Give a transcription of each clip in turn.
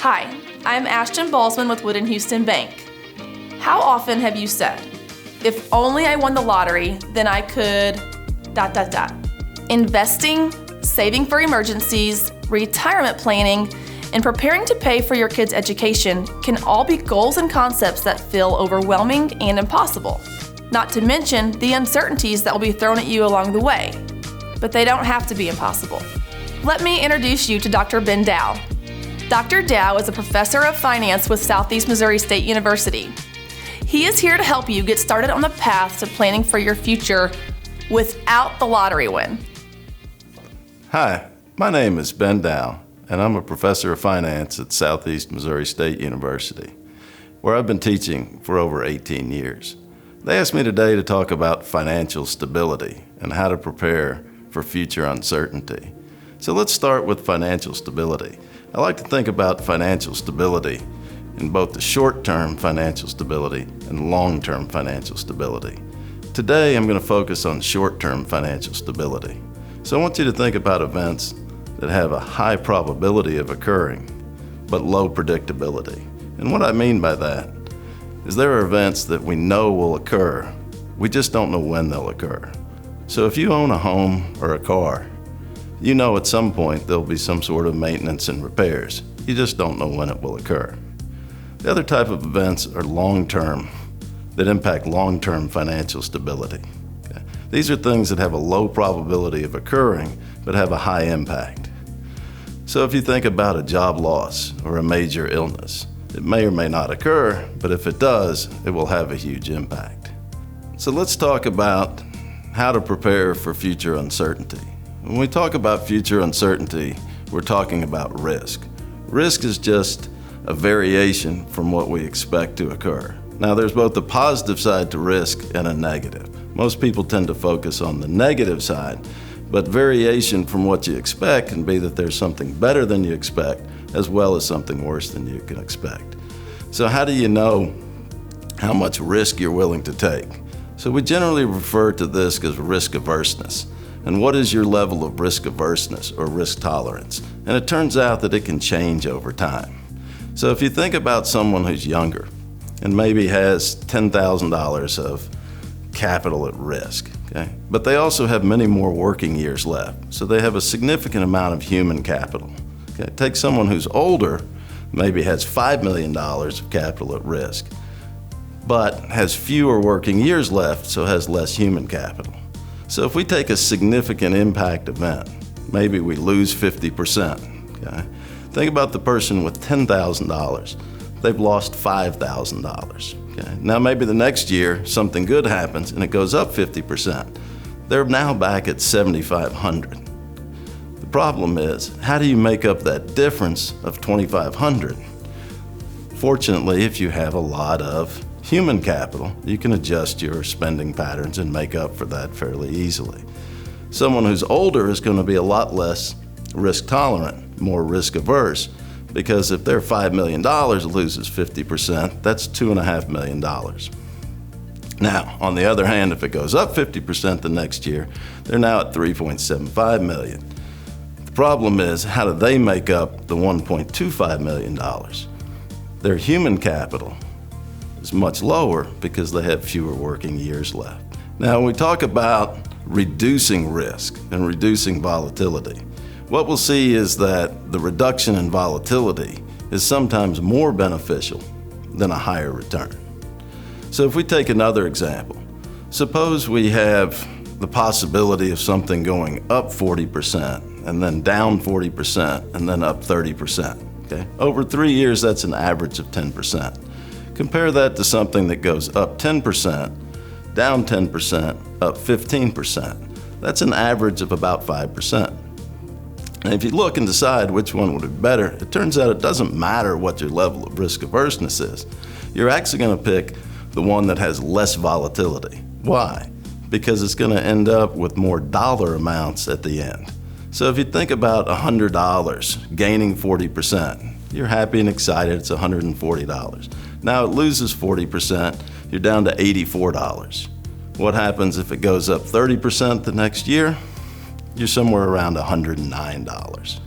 Hi, I'm Ashton Balsman with Wood & Houston Bank. How often have you said, if only I won the lottery, then I could ... Investing, saving for emergencies, retirement planning, and preparing to pay for your kids' education can all be goals and concepts that feel overwhelming and impossible. Not to mention the uncertainties that will be thrown at you along the way. But they don't have to be impossible. Let me introduce you to Dr. Ben Dow. Dr. Dow is a professor of finance with Southeast Missouri State University. He is here to help you get started on the path to planning for your future without the lottery win. Hi, my name is Ben Dow, and I'm a professor of finance at Southeast Missouri State University, where I've been teaching for over 18 years. They asked me today to talk about financial stability and how to prepare for future uncertainty. So let's start with financial stability. I like to think about financial stability in both the short-term financial stability and long-term financial stability. Today, I'm going to focus on short-term financial stability. So I want you to think about events that have a high probability of occurring, but low predictability. And what I mean by that is there are events that we know will occur, we just don't know when they'll occur. So if you own a home or a car, you know at some point there'll be some sort of maintenance and repairs. You just don't know when it will occur. The other type of events are long-term, that impact long-term financial stability. Okay? These are things that have a low probability of occurring, but have a high impact. So if you think about a job loss or a major illness, it may or may not occur, but if it does, it will have a huge impact. So let's talk about how to prepare for future uncertainty. When we talk about future uncertainty, we're talking about risk. Risk is just a variation from what we expect to occur. Now, there's both a positive side to risk and a negative. Most people tend to focus on the negative side, but variation from what you expect can be that there's something better than you expect, as well as something worse than you can expect. So how do you know how much risk you're willing to take? So we generally refer to this as risk averseness. And what is your level of risk averseness or risk tolerance? And it turns out that it can change over time. So if you think about someone who's younger and maybe has $10,000 of capital at risk, okay? But they also have many more working years left. So they have a significant amount of human capital. Okay? Take someone who's older, maybe has $5 million of capital at risk, but has fewer working years left, so has less human capital. So if we take a significant impact event, maybe we lose 50%, okay? Think about the person with $10,000. They've lost $5,000, okay? Now maybe the next year something good happens and it goes up 50%. They're now back at $7,500. The problem is, how do you make up that difference of $2,500? Fortunately, if you have a lot of human capital, you can adjust your spending patterns and make up for that fairly easily. Someone who's older is going to be a lot less risk tolerant, more risk averse, because if their $5 million loses 50%, that's $2.5 million. Now, on the other hand, if it goes up 50% the next year, they're now at $3.75 million. The problem is, how do they make up the $1.25 million? Their human capital is much lower because they have fewer working years left. Now, when we talk about reducing risk and reducing volatility, what we'll see is that the reduction in volatility is sometimes more beneficial than a higher return. So if we take another example, suppose we have the possibility of something going up 40% and then down 40% and then up 30%. Okay? Over 3 years, that's an average of 10%. Compare that to something that goes up 10%, down 10%, up 15%. That's an average of about 5%. And if you look and decide which one would be better, it turns out it doesn't matter what your level of risk averseness is. You're actually going to pick the one that has less volatility. Why? Because it's going to end up with more dollar amounts at the end. So if you think about $100 gaining 40%, you're happy and excited, it's $140. Now it loses 40%, you're down to $84. What happens if it goes up 30% the next year? You're somewhere around $109.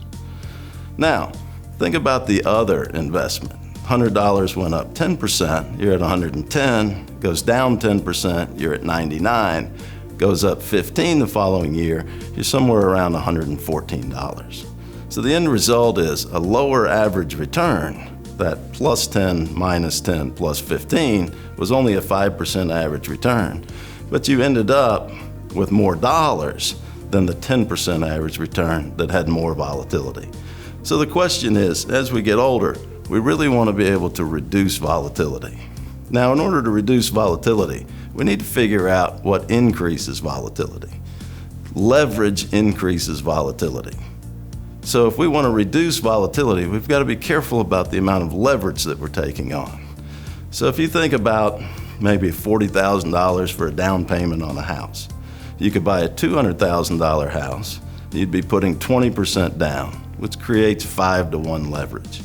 Now, Think about the other investment. $100 went up 10%, you're at 110, goes down 10%, you're at 99, goes up 15 the following year, you're somewhere around $114. So the end result is a lower average return. That plus 10, minus 10, plus 15 was only a 5% average return, but you ended up with more dollars than the 10% average return that had more volatility. So the question is, as we get older, we really want to be able to reduce volatility. Now, in order to reduce volatility, we need to figure out what increases volatility. Leverage increases volatility. So if we want to reduce volatility, we've got to be careful about the amount of leverage that we're taking on. So if you think about maybe $40,000 for a down payment on a house, you could buy a $200,000 house, you'd be putting 20% down, which creates 5-to-1 leverage.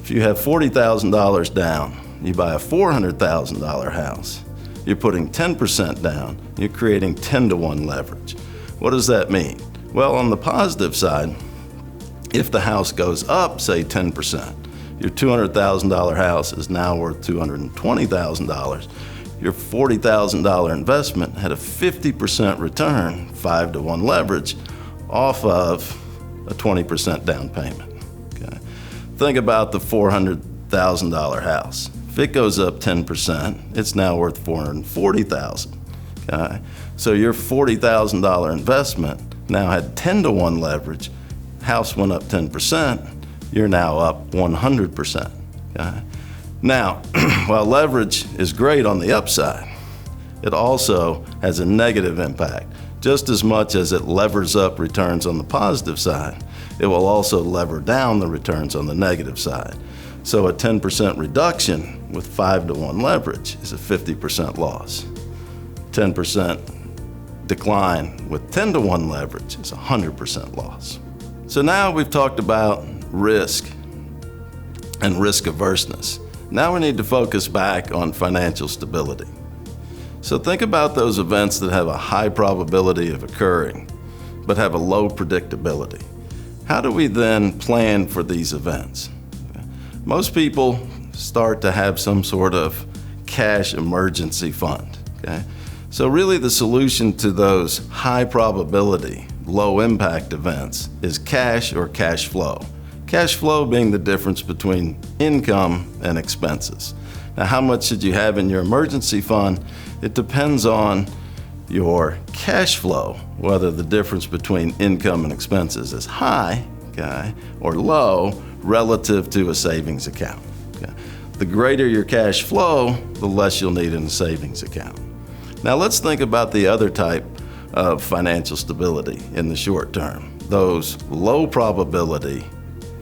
If you have $40,000 down, you buy a $400,000 house, you're putting 10% down, you're creating 10-to-1 leverage. What does that mean? Well, on the positive side, if the house goes up, say 10%, your $200,000 house is now worth $220,000. Your $40,000 investment had a 50% return, 5-to-1 leverage, off of a 20% down payment. Okay. Think about the $400,000 house. If it goes up 10%, it's now worth $440,000. Okay. So your $40,000 investment now had 10-to-1 leverage. House went up 10%, you're now up 100%. Okay? Now, while leverage is great on the upside, it also has a negative impact. Just as much as it levers up returns on the positive side, it will also lever down the returns on the negative side. So a 10% reduction with 5-to-1 leverage is a 50% loss. 10% decline with 10-to-1 leverage is a 100% loss. So now we've talked about risk and risk averseness. Now we need to focus back on financial stability. So think about those events that have a high probability of occurring, but have a low predictability. How do we then plan for these events? Most people start to have some sort of cash emergency fund. Okay? So really the solution to those high probability, low impact events is cash or cash flow. Cash flow being the difference between income and expenses. Now, how much should you have in your emergency fund? It depends on your cash flow, whether the difference between income and expenses is high, okay, or low relative to a savings account. Okay. The greater your cash flow, the less you'll need in a savings account. Now let's think about the other type of financial stability in the short term, those low probability,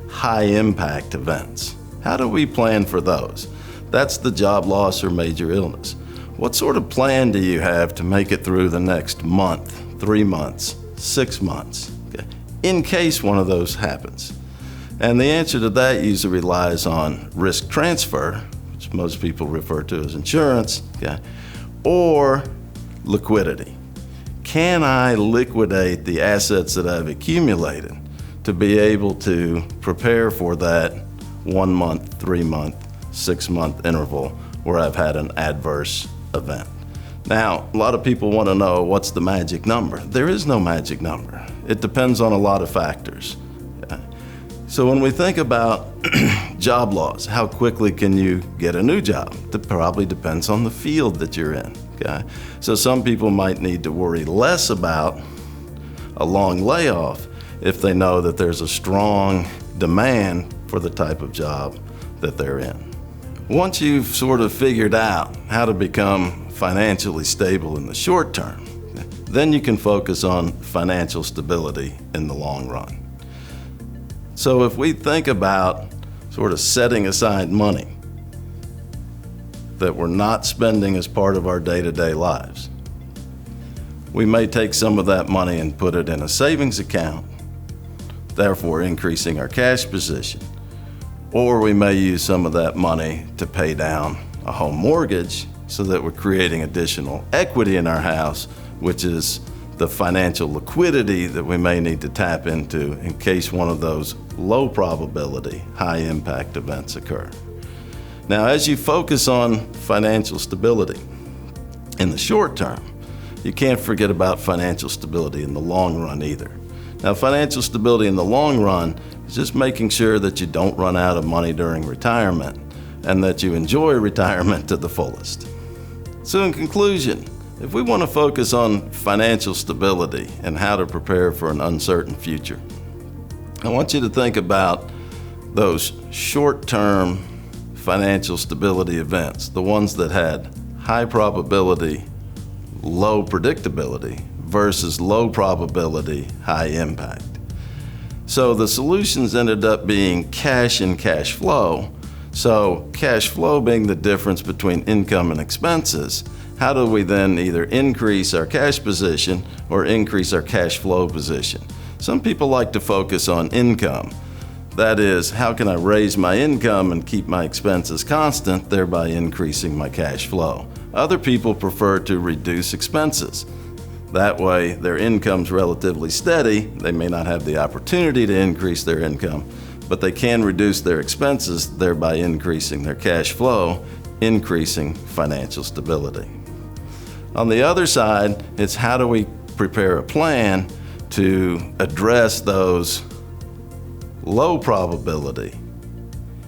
high impact events. How do we plan for those? That's the job loss or major illness. What sort of plan do you have to make it through the next month, 3 months, 6 months, okay, in case one of those happens? And the answer to that usually relies on risk transfer, which most people refer to as insurance, okay, or liquidity. Can I liquidate the assets that I've accumulated to be able to prepare for that 1 month, 3 month, 6 month interval where I've had an adverse event? Now, a lot of people want to know what's the magic number. There is no magic number. It depends on a lot of factors. Okay? So when we think about job loss, how quickly can you get a new job? That probably depends on the field that you're in. Okay? So some people might need to worry less about a long layoff if they know that there's a strong demand for the type of job that they're in. Once you've sort of figured out how to become financially stable in the short term, then you can focus on financial stability in the long run. So if we think about sort of setting aside money that we're not spending as part of our day-to-day lives, we may take some of that money and put it in a savings account, therefore increasing our cash position. Or we may use some of that money to pay down a home mortgage so that we're creating additional equity in our house, which is the financial liquidity that we may need to tap into in case one of those low probability, high impact events occur. Now, as you focus on financial stability in the short term, you can't forget about financial stability in the long run either. Now, financial stability in the long run is just making sure that you don't run out of money during retirement and that you enjoy retirement to the fullest. So in conclusion, if we want to focus on financial stability and how to prepare for an uncertain future, I want you to think about those short-term financial stability events, the ones that had high probability, low predictability versus low probability, high impact. So the solutions ended up being cash and cash flow. So cash flow being the difference between income and expenses, how do we then either increase our cash position or increase our cash flow position? Some people like to focus on income. That is, how can I raise my income and keep my expenses constant, thereby increasing my cash flow? Other people prefer to reduce expenses. That way, their income's relatively steady. They may not have the opportunity to increase their income, but they can reduce their expenses, thereby increasing their cash flow, increasing financial stability. On the other side, it's how do we prepare a plan to address those low probability,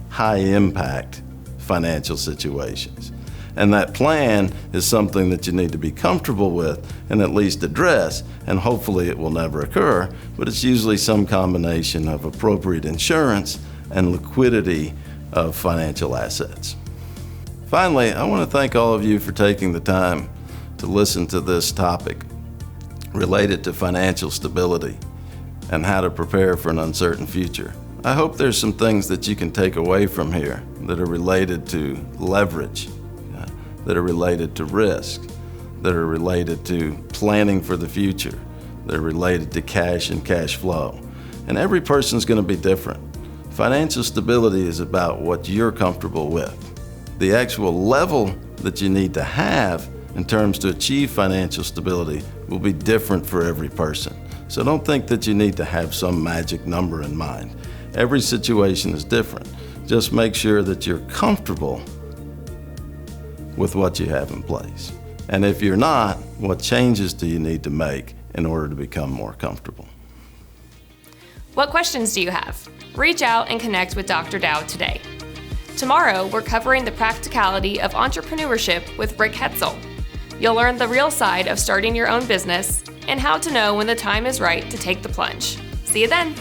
high impact financial situations. And that plan is something that you need to be comfortable with and at least address, and hopefully it will never occur, but it's usually some combination of appropriate insurance and liquidity of financial assets. Finally, I want to thank all of you for taking the time to listen to this topic related to financial stability and how to prepare for an uncertain future. I hope there's some things that you can take away from here that are related to leverage, that are related to risk, that are related to planning for the future, that are related to cash and cash flow. And every person's going to be different. Financial stability is about what you're comfortable with. The actual level that you need to have in terms to achieve financial stability will be different for every person. So don't think that you need to have some magic number in mind. Every situation is different. Just make sure that you're comfortable with what you have in place. And if you're not, what changes do you need to make in order to become more comfortable? What questions do you have? Reach out and connect with Dr. Dow today. Tomorrow, we're covering the practicality of entrepreneurship with Rick Hetzel. You'll learn the real side of starting your own business and how to know when the time is right to take the plunge. See you then.